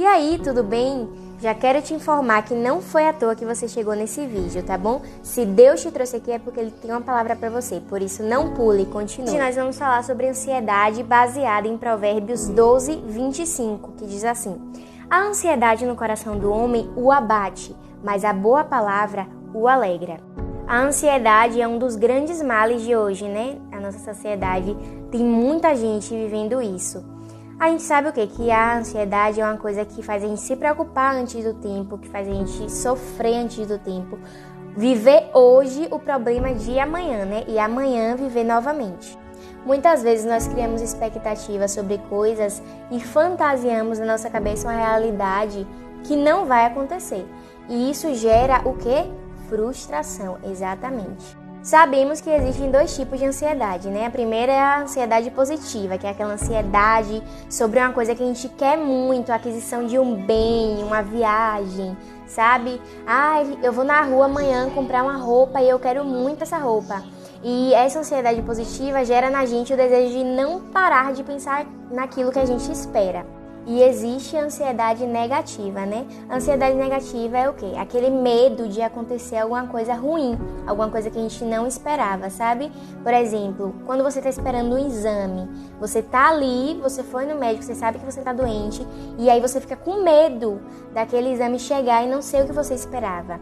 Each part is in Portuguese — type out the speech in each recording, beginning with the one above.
aí, tudo bem? Já quero te informar que não foi à toa que você chegou nesse vídeo, tá bom? Se Deus te trouxe aqui é porque Ele tem uma palavra para você, por isso não pule, continue. Hoje nós vamos falar sobre ansiedade baseada em Provérbios 12, 25, que diz assim: a ansiedade no coração do homem o abate, mas a boa palavra o alegra. A ansiedade é um dos grandes males de hoje, né? A nossa sociedade tem muita gente vivendo isso. A gente sabe o quê? Que a ansiedade é uma coisa que faz a gente se preocupar antes do tempo, que faz a gente sofrer antes do tempo, viver hoje o problema de amanhã, né? E amanhã viver novamente. Muitas vezes nós criamos expectativas sobre coisas e fantasiamos na nossa cabeça uma realidade que não vai acontecer. E isso gera o quê? Frustração, exatamente. Sabemos que existem dois tipos de ansiedade, né? A primeira é a ansiedade positiva, que é aquela ansiedade sobre uma coisa que a gente quer muito, a aquisição de um bem, uma viagem, sabe? Eu vou na rua amanhã comprar uma roupa e eu quero muito essa roupa. E essa ansiedade positiva gera na gente o desejo de não parar de pensar naquilo que a gente espera. E existe a ansiedade negativa, né? A ansiedade negativa é o quê? Aquele medo de acontecer alguma coisa ruim, alguma coisa que a gente não esperava, sabe? Por exemplo, quando você está esperando um exame, você tá ali, você foi no médico, você sabe que você tá doente, e aí você fica com medo daquele exame chegar e não ser o que você esperava.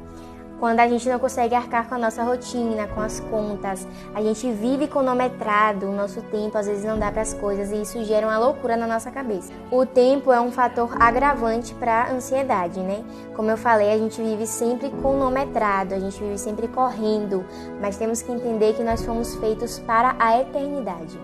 Quando a gente não consegue arcar com a nossa rotina, com as contas, a gente vive cronometrado, o nosso tempo às vezes não dá para as coisas e isso gera uma loucura na nossa cabeça. O tempo é um fator agravante para a ansiedade, né? Como eu falei, a gente vive sempre cronometrado, a gente vive sempre correndo, mas temos que entender que nós fomos feitos para a eternidade.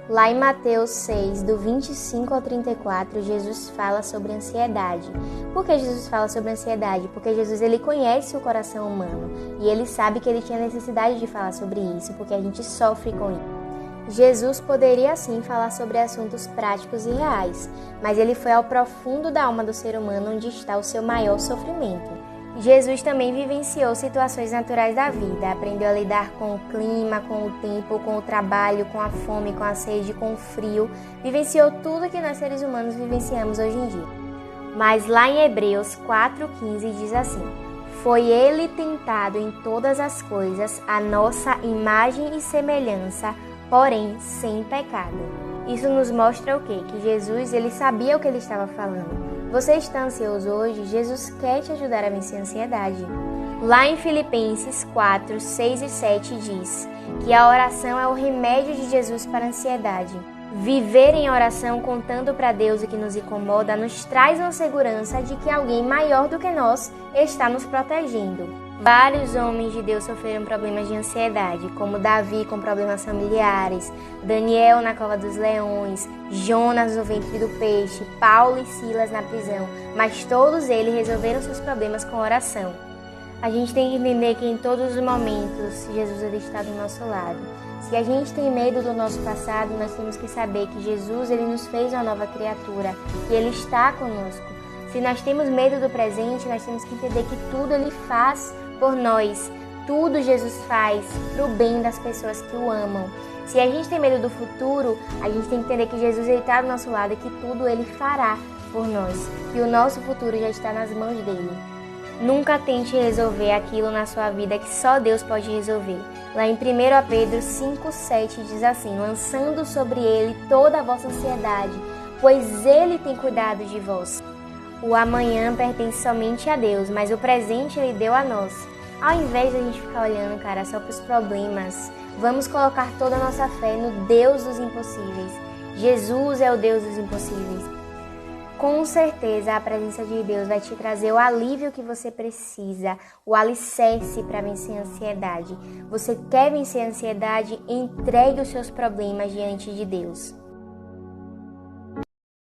Lá em Mateus 6, do 25 ao 34, Jesus fala sobre ansiedade. Por que Jesus fala sobre ansiedade? Porque Jesus ele conhece o coração humano e ele sabe que ele tinha necessidade de falar sobre isso, porque a gente sofre com isso. Jesus poderia sim falar sobre assuntos práticos e reais, mas ele foi ao profundo da alma do ser humano onde está o seu maior sofrimento. Jesus também vivenciou situações naturais da vida, aprendeu a lidar com o clima, com o tempo, com o trabalho, com a fome, com a sede, com o frio, vivenciou tudo que nós seres humanos vivenciamos hoje em dia. Mas lá em Hebreus 4,15 diz assim: foi ele tentado em todas as coisas, a nossa imagem e semelhança, porém sem pecado. Isso nos mostra o quê? Que Jesus ele sabia o que ele estava falando. Você está ansioso hoje? Jesus quer te ajudar a vencer a ansiedade. Lá em Filipenses 4, 6 e 7 diz que a oração é o remédio de Jesus para a ansiedade. Viver em oração contando para Deus o que nos incomoda nos traz uma segurança de que alguém maior do que nós está nos protegendo. Vários homens de Deus sofreram problemas de ansiedade, como Davi com problemas familiares, Daniel na cova dos leões, Jonas no ventre do peixe, Paulo e Silas na prisão, mas todos eles resolveram seus problemas com oração. A gente tem que entender que em todos os momentos Jesus ele está do nosso lado. Se a gente tem medo do nosso passado, nós temos que saber que Jesus ele nos fez uma nova criatura e ele está conosco. Se nós temos medo do presente, nós temos que entender que tudo ele faz por nós. Tudo Jesus faz para o bem das pessoas que o amam. Se a gente tem medo do futuro, a gente tem que entender que Jesus está do nosso lado e que tudo ele fará por nós. E o nosso futuro já está nas mãos dele. Nunca tente resolver aquilo na sua vida que só Deus pode resolver. Lá em 1 Pedro 5,7 diz assim: lançando sobre ele toda a vossa ansiedade, pois ele tem cuidado de vós. O amanhã pertence somente a Deus, mas o presente ele deu a nós. Ao invés de a gente ficar olhando, cara, só para os problemas, vamos colocar toda a nossa fé no Deus dos impossíveis. Jesus é o Deus dos impossíveis. Com certeza a presença de Deus vai te trazer o alívio que você precisa, o alicerce para vencer a ansiedade. Você quer vencer a ansiedade? Entregue os seus problemas diante de Deus.